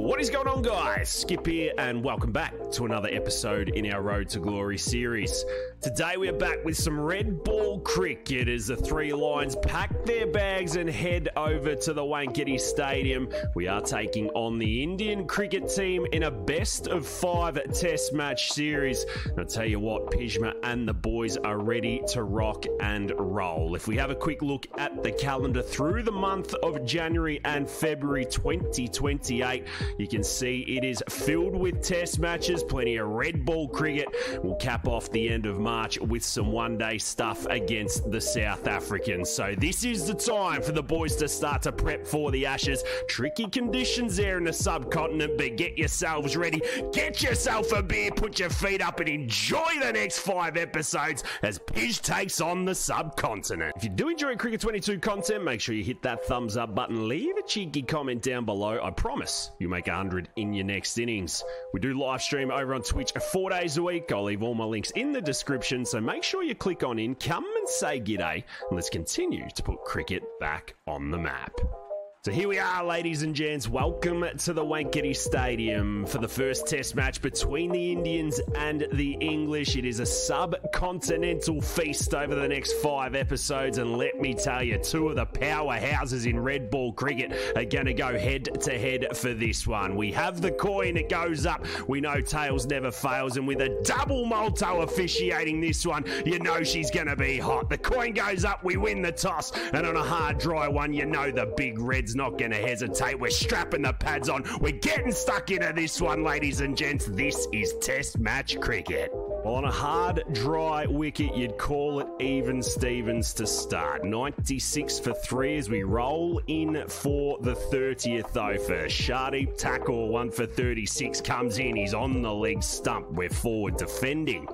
What is going on, guys? Skip here and welcome back to another episode in our Road to Glory series. Today we are back with some red ball cricket as the three lions pack their bags and head over to the Wankhede Stadium. We are taking on the Indian cricket team in a best of 5 test match series. And I'll tell you what, Pjizma and the boys are ready to rock and roll. If we have a quick look at the calendar through the month of January and February 2028, you can see it is filled with test matches, plenty of red ball cricket. We'll cap off the end of March with some one-day stuff against the South Africans. So this is the time for the boys to start to prep for the Ashes. Tricky conditions there in the subcontinent, but get yourselves ready. Get yourself a beer, put your feet up and enjoy the next 5 episodes as Pij takes on the subcontinent. If you do enjoy Cricket 22 content, make sure you hit that thumbs up button. Leave a cheeky comment down below. I promise you make 100 in your next innings. We do live stream over on Twitch 4 days a week. I'll leave all my links in the description, so make sure you click on in, come and say g'day, and let's continue to put cricket back on the map. So here we are, ladies and gents. Welcome to the Wankhede Stadium for the first test match between the Indians and the English. It is a subcontinental feast over the next 5 episodes, and let me tell you, 2 of the powerhouses in red ball cricket are going to go head-to-head for this one. We have the coin, it goes up. We know tails never fails, and with a double multo officiating this one, you know she's going to be hot. The coin goes up, we win the toss, and on a hard, dry one, you know the big red's not going to hesitate. We're strapping the pads on. We're getting stuck into this one, ladies and gents. This is test match cricket. Well, on a hard, dry wicket, you'd call it even Stevens to start. 96 for 3 as we roll in for the 30th over. Shardeep tackle, 1 for 36, comes in. He's on the leg stump. We're forward defending.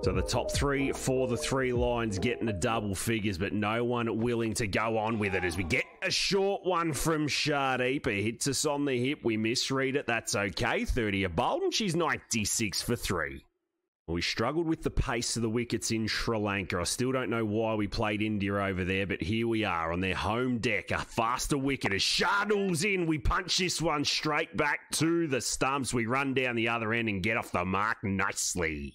So the top 3 for the 3 lines getting the double figures, but no one willing to go on with it as we get a short one from Shardeep. It hits us on the hip. We misread it. That's okay. 30 a bowl, and she's 96 for 3. We struggled with the pace of the wickets in Sri Lanka. I still don't know why we played India over there, but here we are on their home deck. A faster wicket as Shardul's in. We punch this one straight back to the stumps. We run down the other end and get off the mark nicely.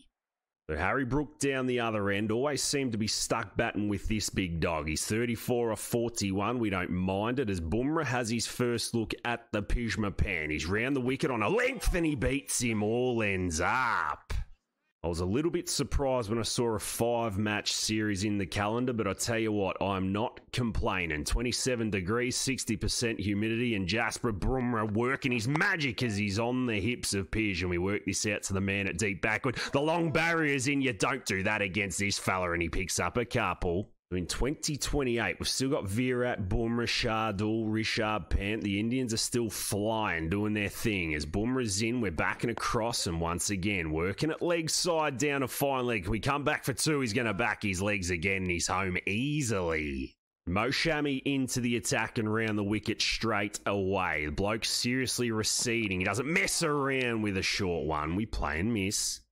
So Harry Brook down the other end, always seemed to be stuck batting with this big dog. He's 34 off 41. We don't mind it as Bumrah has his first look at the Pjizma pan. He's round the wicket on a length and he beats him. All ends up. I was a little bit surprised when I saw a 5-match series in the calendar, but I tell you what, I'm not complaining. 27 degrees, 60% humidity, and Jasper Bumrah working his magic as he's on the hips of Pij, and we work this out to the man at deep backward. The long barrier's in. You don't do that against this fella, and he picks up a couple. In 2028, we've still got Virat, Bumrah, Shardul, Rishabh Pant. The Indians are still flying, doing their thing. As Bumrah's in, we're backing across, and once again, working at leg side down a fine leg. We come back for 2, he's going to back his legs again, and he's home easily. Mo Shami into the attack and round the wicket straight away. The bloke's seriously receding. He doesn't mess around with a short one. We play and miss.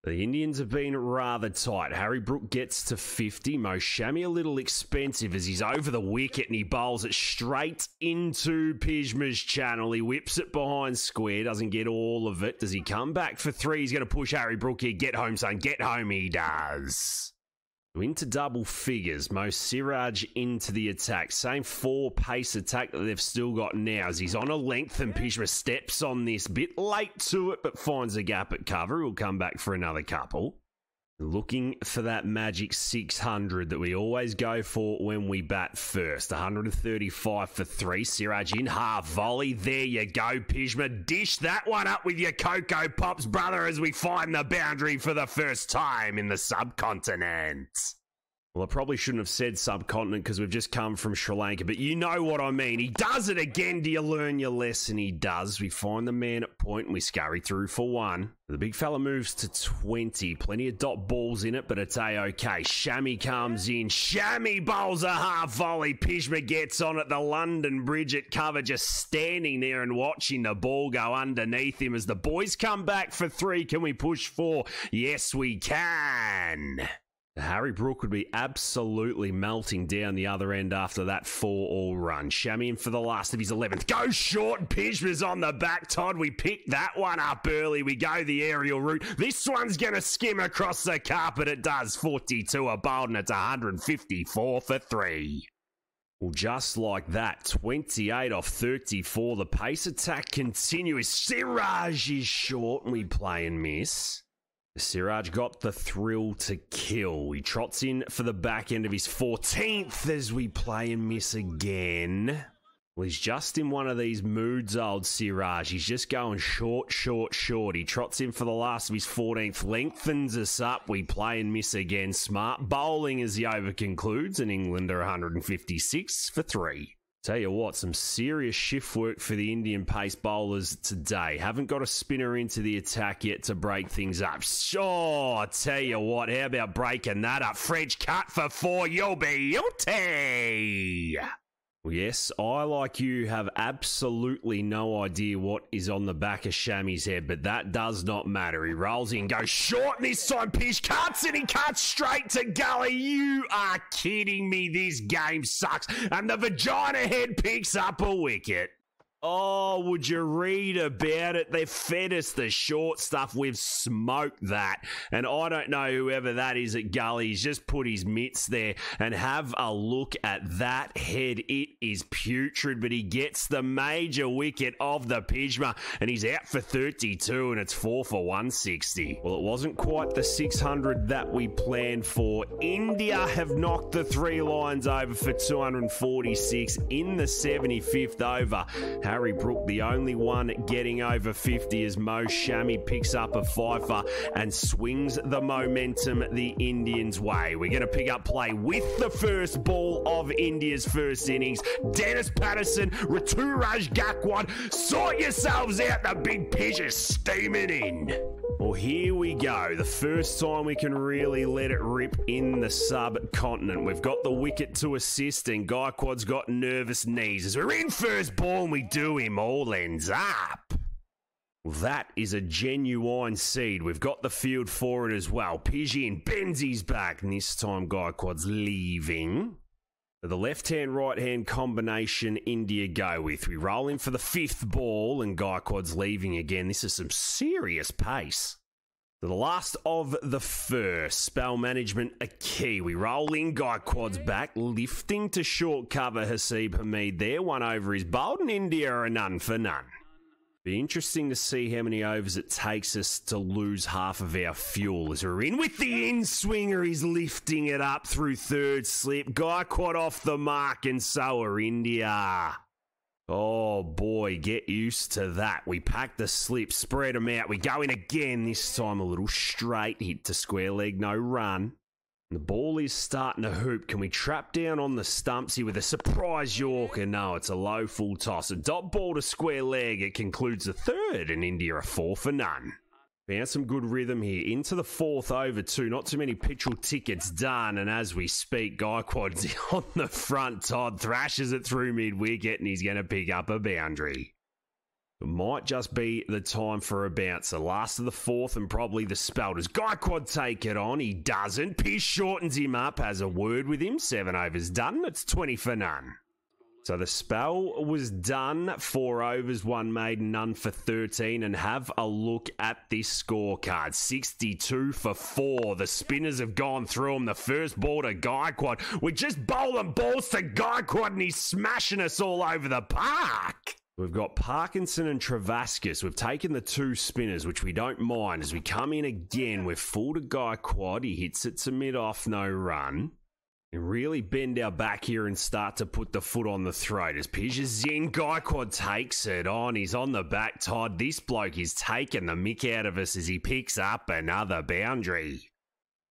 The Indians have been rather tight. Harry Brook gets to 50. Mo Shami a little expensive as he's over the wicket and he bowls it straight into Pjizma's channel. He whips it behind square, doesn't get all of it. Does he come back for 3? He's going to push Harry Brook here. Get home, son. Get home, he does. Into double figures. Mo Siraj into the attack. Same 4-pace attack that they've still got now as he's on a length and Pjizma steps on this. Bit late to it, but finds a gap at cover. He'll come back for another couple. Looking for that magic 600 that we always go for when we bat first. 135 for 3. Siraj in half volley. There you go, Pjizma. Dish that one up with your Cocoa Pops, brother, as we find the boundary for the first time in the subcontinent. Well, I probably shouldn't have said subcontinent because we've just come from Sri Lanka, but you know what I mean. He does it again. Do you learn your lesson? He does. We find the man at point and we scurry through for 1. The big fella moves to 20. Plenty of dot balls in it, but it's A-okay. Shami comes in. Shami bowls a half volley. Pjizma gets on it. The London Bridge at cover, just standing there and watching the ball go underneath him as the boys come back for 3. Can we push 4? Yes, we can. Harry Brook would be absolutely melting down the other end after that 4-all run. Shami in for the last of his 11th. Go short, and Pjizma's on the back, Todd. We picked that one up early. We go the aerial route. This one's going to skim across the carpet. It does. 42 a bowl, and it's 154 for 3. Well, just like that, 28 off 34. The pace attack continues. Siraj is short, and we play and miss. Siraj got the thrill to kill. He trots in for the back end of his 14th as we play and miss again. Well, he's just in one of these moods, old Siraj. He's just going short, short, short. He trots in for the last of his 14th, lengthens us up. We play and miss again. Smart bowling as the over concludes, and England are 156 for 3. Tell you what, some serious shift work for the Indian pace bowlers today. Haven't got a spinner into the attack yet to break things up. Sure, I tell you what, how about breaking that up? French cut for 4, you'll be guilty. Well, yes, I, like you, have absolutely no idea what is on the back of Shami's head, but that does not matter. He rolls in, goes short, and this time Pish cuts it, he cuts straight to gully. You are kidding me, this game sucks. And the vagina head picks up a wicket. Oh, would you read about it? They've fed us the short stuff. We've smoked that. And I don't know whoever that is at Gully. He's just put his mitts there. And have a look at that head. It is putrid, but he gets the major wicket of the Pjizma. And he's out for 32, and it's 4 for 160. Well, it wasn't quite the 600 that we planned for. India have knocked the 3 lines over for 246 in the 75th over. Harry Brook, the only one getting over 50 as Mo Shami picks up a fifer and swings the momentum the Indians' way. We're going to pick up play with the first ball of India's first innings. Dennis Patterson, Rituraj Gaikwad, sort yourselves out, the big pitch is steaming in. Well, here we go. The first time we can really let it rip in the subcontinent. We've got the wicket to assist, and Gaikwad's got nervous knees. As we're in first ball and we do him, all ends up. Well, that is a genuine seed. We've got the field for it as well. Pidgin bends his back, and this time Gaikwad's leaving. The left-hand, right-hand combination India go with. We roll in for the 5th ball, and Gaikwad's leaving again. This is some serious pace. So the last of the first. Spell management a key. We roll in, Gaikwad's back, lifting to short cover Haseeb Hameed there. One over his bowled, and India are a none for none. Be interesting to see how many overs it takes us to lose half of our fuel. As we're in with the in-swinger, he's lifting it up through 3rd slip. Gaikwad off the mark, and so are India. Oh boy, get used to that. We pack the slip, spread them out. We go in again, this time a little straight hit to square leg, no run. The ball is starting to hoop. Can we trap down on the stumps here with a surprise Yorker? No, it's a low full toss. A dot ball to square leg. It concludes the 3rd, and India are 4 for none. Found some good rhythm here. Into the 4th over too. Not too many petrol tickets done. And as we speak, Gaikwad's on the front. Todd thrashes it through mid-wicket, and he's going to pick up a boundary. It might just be the time for a bouncer. Last of the 4th, and probably the spell. Does Gaikwad take it on? He doesn't. Pish shortens him up, has a word with him. 7 overs done. It's 20 for none. So the spell was done. 4 overs, 1 made, none for 13. And have a look at this scorecard. 62 for 4. The spinners have gone through them. The first ball to Gaikwad. We're just bowling balls to Gaikwad, and he's smashing us all over the park. We've got Parkinson and Travascus. We've taken the 2 spinners, which we don't mind. As we come in again, we're full to Gaikwad. He hits it to mid-off, no run. And really bend our back here and start to put the foot on the throat. As Pij is in, Gaikwad takes it on. He's on the back, Todd. This bloke is taking the mick out of us as he picks up another boundary.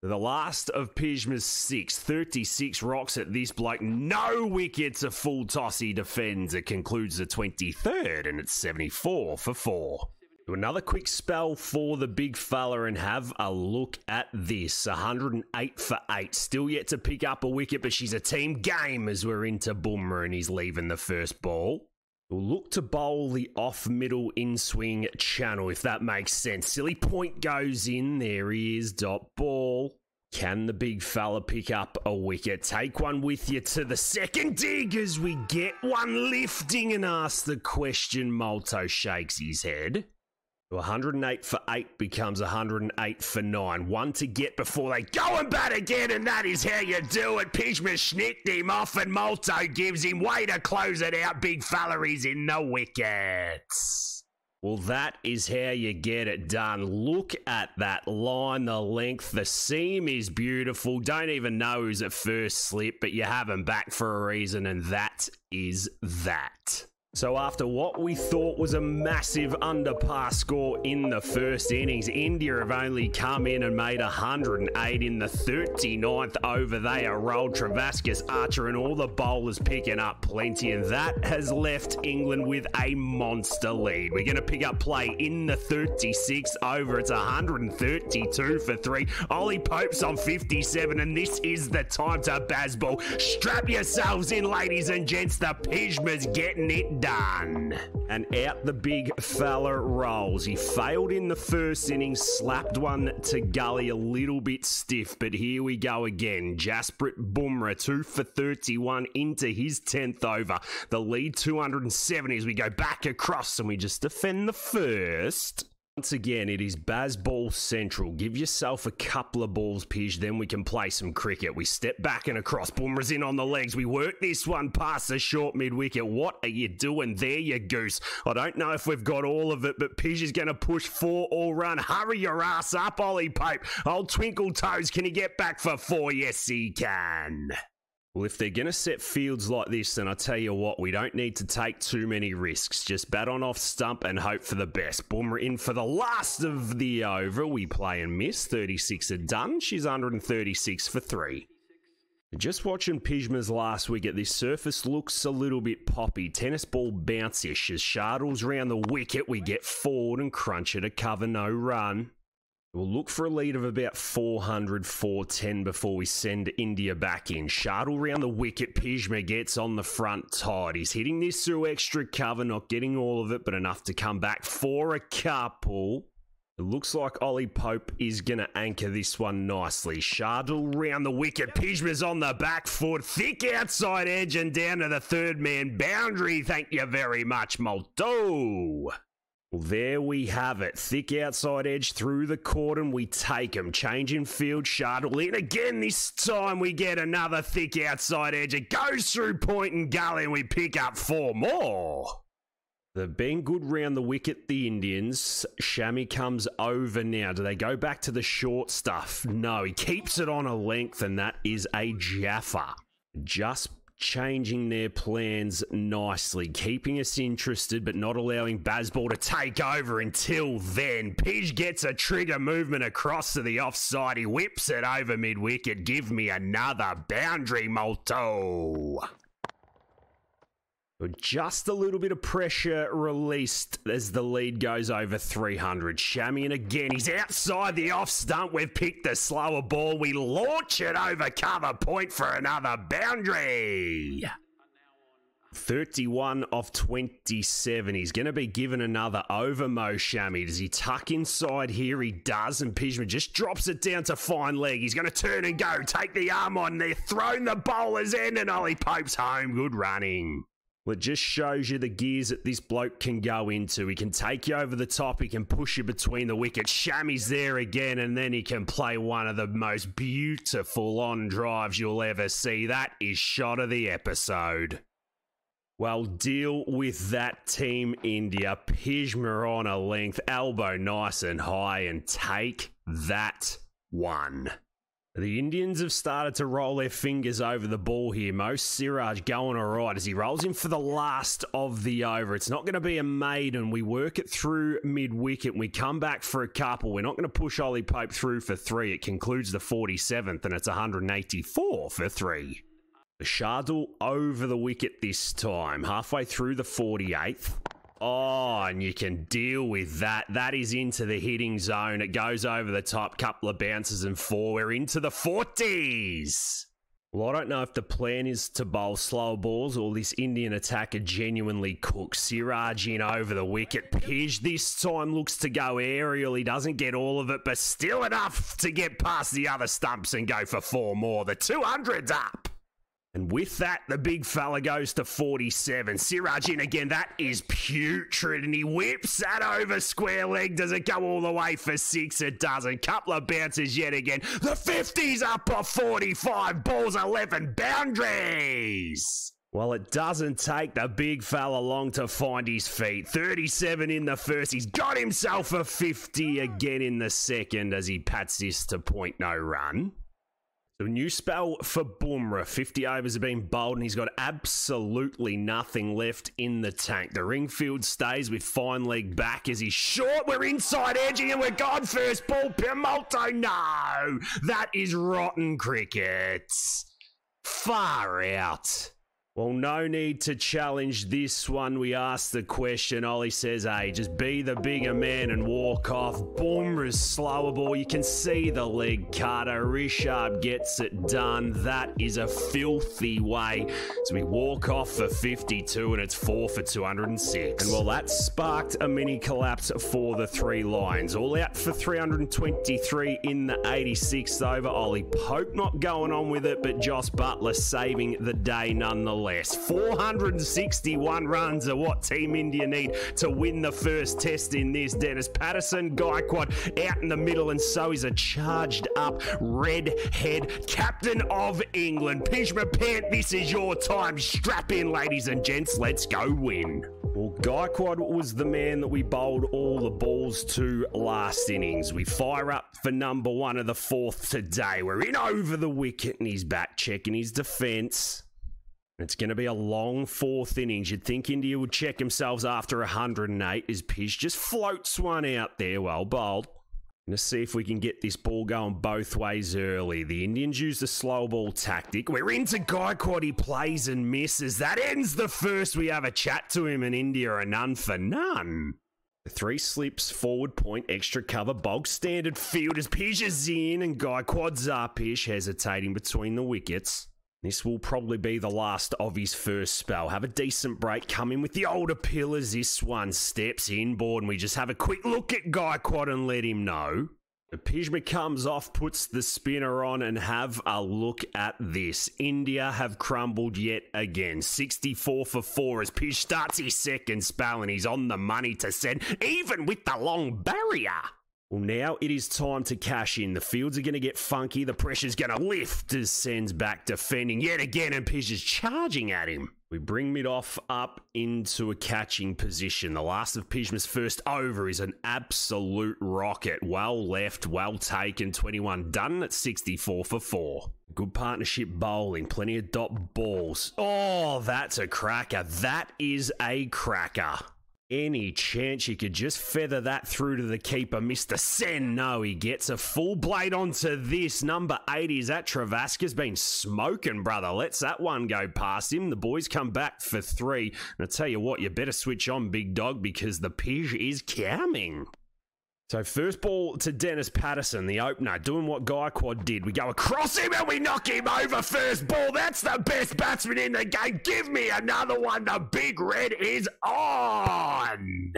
The last of Pjizma's 6, 36 rocks at this bloke. No wickets, a full toss he defends. It concludes the 23rd, and it's 74 for 4. Do another quick spell for the big fella, and have a look at this. 108 for 8. Still yet to pick up a wicket, but she's a team game as we're into Bumrah, and he's leaving the first ball. We'll look to bowl the off-middle in-swing channel, if that makes sense. Silly point goes in. There he is, dot ball. Can the big fella pick up a wicket? Take one with you to the second dig as we get one lifting and ask the question. Molto shakes his head. 108 for 8 becomes 108 for 9. One to get before they go and bat again, and that is how you do it. Pjizma snicked him off, and Molto gives him way to close it out. Big fella is in the wickets. Well, that is how you get it done. Look at that line, the length, the seam is beautiful. Don't even know who's at first slip, but you have him back for a reason, and that is that. So after what we thought was a massive underpass score in the first innings, India have only come in and made 108 in the 39th over. They are rolled Travascus, Archer and all the bowlers picking up plenty, and that has left England with a monster lead. We're going to pick up play in the 36th over. It's 132 for 3. Ollie Pope's on 57, and this is the time to Bazball. Strap yourselves in, ladies and gents. The Pjizma's getting it done. And out the big fella rolls. He failed in the first innings, slapped one to gully a little bit stiff, but here we go again. Jasprit Bumrah 2 for 31 into his 10th over. The lead 270 as we go back across and we just defend the first. Once again, it is Bazball Central. Give yourself a couple of balls, Pij, then we can play some cricket. We step back and across. Bumrah's in on the legs. We work this one past the short mid-wicket. What are you doing there, you goose? I don't know if we've got all of it, but Pij is going to push 4 all run. Hurry your ass up, Ollie Pope. Old Twinkle Toes, can he get back for 4? Yes, he can. Well, if they're going to set fields like this, then I tell you what, we don't need to take too many risks. Just bat on off stump and hope for the best. Bumrah in for the last of the over. We play and miss. 36 are done. She's 136 for 3. Just watching Pjizma's last wicket, this surface looks a little bit poppy. Tennis ball bounce-ish as Shardles round the wicket. We get forward and crunch it, a cover, no run. We'll look for a lead of about 400, 410 before we send India back in. Shardle round the wicket. Pjizma gets on the front tide. He's hitting this through extra cover, not getting all of it, but enough to come back for a couple. It looks like Ollie Pope is going to anchor this one nicely. Shardle round the wicket. Pjizma's on the back foot. Thick outside edge and down to the third man boundary. Thank you very much, Molto. Well, there we have it. Thick outside edge through the cordon. We take him. Change in field. Shardle in again. This time we get another thick outside edge. It goes through point and gully and we pick up 4 more. They've been good round the wicket, the Indians. Shami comes over now. Do they go back to the short stuff? No, he keeps it on a length and that is a Jaffa. Just changing their plans nicely, keeping us interested but not allowing Bazball to take over until then. Pij gets a trigger movement across to the offside. He whips it over mid-wicket. Give me another boundary, Molto. Just a little bit of pressure released as the lead goes over 300. Shami, and again, he's outside the off stump. We've picked the slower ball. We launch it over cover point for another boundary. 31 of 27. He's going to be given another over, Mo Shami. Does he tuck inside here? He does, and Pjizma just drops it down to fine leg. He's going to turn and go. Take the arm on there. Thrown the bowler's end, and Ollie Pope's home. Good running. Well, it just shows you the gears that this bloke can go into. He can take you over the top. He can push you between the wickets. Shami's there again, and then he can play one of the most beautiful on drives you'll ever see. That is shot of the episode. Well, deal with that, Team India. Pjizma on a length, elbow nice and high, and take that one. The Indians have started to roll their fingers over the ball here. Mo Siraj going all right as he rolls in for the last of the over. It's not going to be a maiden. We work it through mid-wicket. We come back for a couple. We're not going to push Ollie Pope through for 3. It concludes the 47th, and it's 184 for 3. The Shardle over the wicket this time. Halfway through the 48th. Oh, and you can deal with that. That is into the hitting zone. It goes over the top. Couple of bounces and 4. We're into the 40s. Well, I don't know if the plan is to bowl slow balls or this Indian attacker genuinely cooks. Siraj in over the wicket. Pij this time looks to go aerial. He doesn't get all of it, but still enough to get past the other stumps and go for 4 more. The 200's up. And with that, the big fella goes to 47. Siraj in again. That is putrid. And he whips that over square leg. Does it go all the way for 6? It doesn't. Couple of bounces yet again. The 50's up off 45. Balls 11 boundaries. Well, it doesn't take the big fella long to find his feet. 37 in the first. He's got himself a 50 again in the second as he pats this to point no run. So new spell for Bumrah. 50 overs have been bowled and he's got absolutely nothing left in the tank. The Ringfield stays with fine leg back as he's short. We're inside edging and we're gone first ball. Pimalto, no! That is rotten cricket. Far out. Well, no need to challenge this one. We asked the question. Ollie says, hey, just be the bigger man and walk off. Bumrah's slower ball. You can see the leg cutter. Rishabh gets it done. That is a filthy way. So we walk off for 52 and it's 4 for 206. And well, that sparked a mini collapse for the 3 Lions. All out for 323 in the 86th over. Ollie Pope not going on with it, but Joss Butler saving the day nonetheless. 461 runs are what Team India need to win the first test in this. Dennis Patterson, Gaikwad out in the middle, and so is a charged up redhead captain of England. Pjizma Pant, this is your time. Strap in, ladies and gents. Let's go win. Well, Gaikwad was the man that we bowled all the balls to last innings. We fire up for number 1 of the 4th today. We're in over the wicket and he's back checking his defence. It's going to be a long 4th innings. You'd think India would check themselves after 108 as Pij just floats one out there. Well bowled. Going to see if we can get this ball going both ways early. The Indians use the slow ball tactic. We're into Gaikwad. He plays and misses. That ends the first. We have a chat to him and India are none for none. The 3 slips, forward point, extra cover, bog standard field as Pij is in and Gaikwad's up. Pij hesitating between the wickets. This will probably be the last of his first spell. Have a decent break. Come in with the older pillars. This one steps inboard and we just have a quick look at Gaikwad and let him know. The Pjizma comes off, puts the spinner on, and have a look at this. India have crumbled yet again. 64 for 4 as Pij starts his second spell and he's on the money to send, even with the long barrier. Well, now it is time to cash in. The fields are going to get funky. The pressure's going to lift as Sen's back defending yet again, and Pij is charging at him. We bring mid-off up into a catching position. The last of Pijma's first over is an absolute rocket. Well left, well taken. 21 done at 64 for 4. Good partnership bowling. Plenty of dot balls. Oh, that's a cracker. That is a cracker. Any chance you could just feather that through to the keeper, Mr. Sen? No, he gets a full blade onto this. Number 80, is that Travaska's been smoking, brother. Lets that one go past him. The boys come back for 3. And I tell you what, you better switch on, big dog, because the Pij is coming. So first ball to Dennis Patterson, the opener, doing what Gaikwad did. We go across him and we knock him over first ball. That's the best batsman in the game. Give me another one. The big red is on.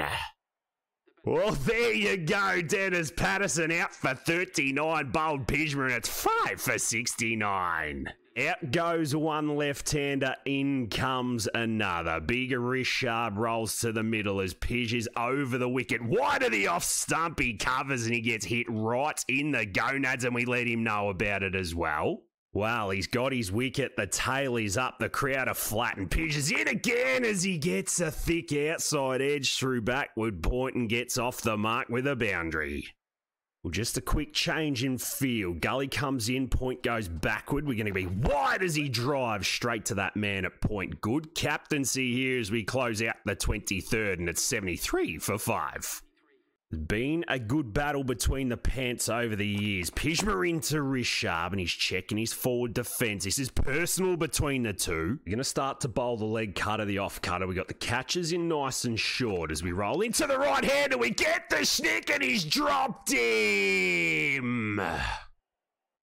Well, there you go. Dennis Patterson out for 39. Bowled Pjizma and it's 5 for 69. Out goes one left-hander, in comes another. Bigger Rishabh rolls to the middle as Pij is over the wicket. Wide of the off stump, he covers and he gets hit right in the gonads and we let him know about it as well. Well, he's got his wicket, the tail is up, the crowd are flat and Pij is in again as he gets a thick outside edge through backward point and gets off the mark with a boundary. Well, just a quick change in field. Gully comes in, point goes backward. We're going to be wide as he drives straight to that man at point. Good captaincy here as we close out the 23rd, and it's 73 for 5. It's been a good battle between the Pants over the years. Pjizma into Rishabh, and he's checking his forward defence. This is personal between the two. We're going to start to bowl the leg cutter, the off cutter. We got the catches in nice and short as we roll into the right hand, and we get the snick, and he's dropped him.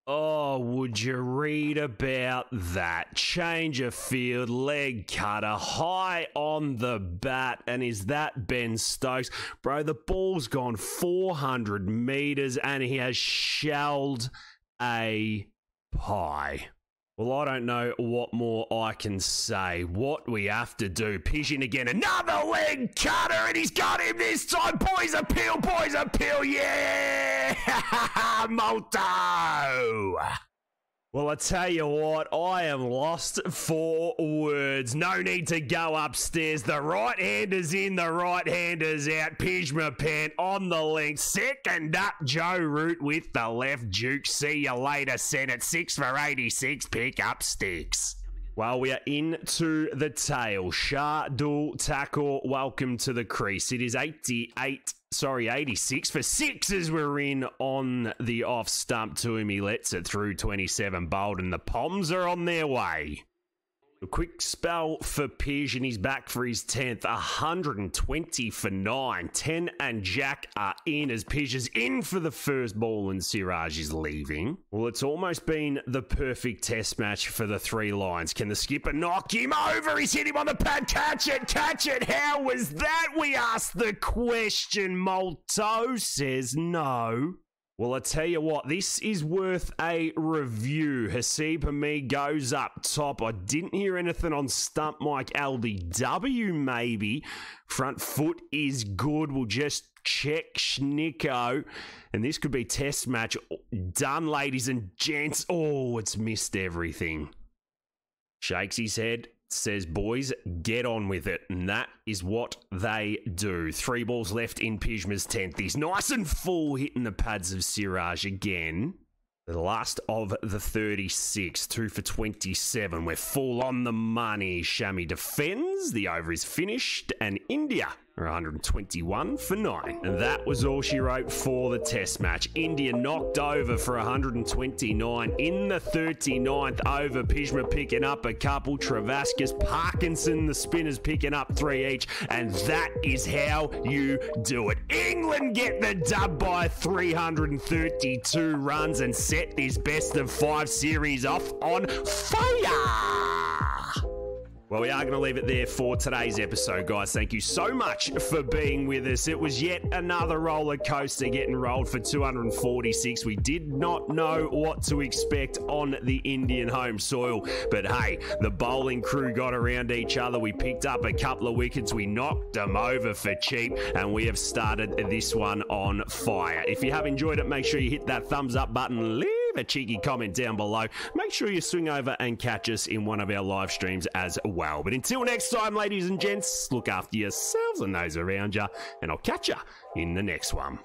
Oh, would you read about that? Change of field, leg cutter, high on the bat, and is that Ben Stokes? Bro, the ball's gone 400 metres and he has shelled a pie. Well, I don't know what more I can say. What we have to do. Pigeon again. Another leg cutter, and he's got him this time. Boys appeal, yeah! Molto! Well, I tell you what, I am lost for words. No need to go upstairs. The right-hander's in, the right-hander's out. Pjizma Pant on the length. Second up, Joe Root with the left juke. See you later, Senate. 6 for 86. Pick up sticks. Well, we are into the tail. Shardul tackle, welcome to the crease. It is 86 for 6 as we're in on the off stump to him. He lets it through 27 bowled, and the Poms are on their way. A quick spell for Pij, and he's back for his 10th. 120 for 9. 10 and Jack are in as Pij is in for the first ball and Siraj is leaving. Well, it's almost been the perfect test match for the 3 Lions. Can the skipper knock him over? He's hit him on the pad. Catch it. How was that? We asked the question. Molto says no. Well, I tell you what, this is worth a review. Hasib Hamid goes up top. I didn't hear anything on stump Mike LBW, maybe. Front foot is good. We'll just check Schnicko. And this could be test match done, ladies and gents. Oh, it's missed everything. Shakes his head. Says, boys, get on with it. And that is what they do. 3 balls left in Pjizma's 10th. He's nice and full, hitting the pads of Siraj again. The last of the 36. 2 for 27. We're full on the money. Shami defends. The over is finished. And India are 121 for 9. And that was all she wrote for the test match. India knocked over for 129 in the 39th over. Pjizma picking up a couple. Travascus, Parkinson, the spinners picking up 3 each. And that is how you do it. England get the dub by 332 runs and set this best of 5 series off on fire. Well, we are going to leave it there for today's episode, guys. Thank you so much for being with us. It was yet another roller coaster getting rolled for 246. We did not know what to expect on the Indian home soil. But hey, the bowling crew got around each other. We picked up a couple of wickets. We knocked them over for cheap. And we have started this one on fire. If you have enjoyed it, make sure you hit that thumbs up button. Leave a cheeky comment down below. Make sure you swing over and catch us in one of our live streams as well. But until next time, ladies and gents, look after yourselves and those around you, and I'll catch you in the next one.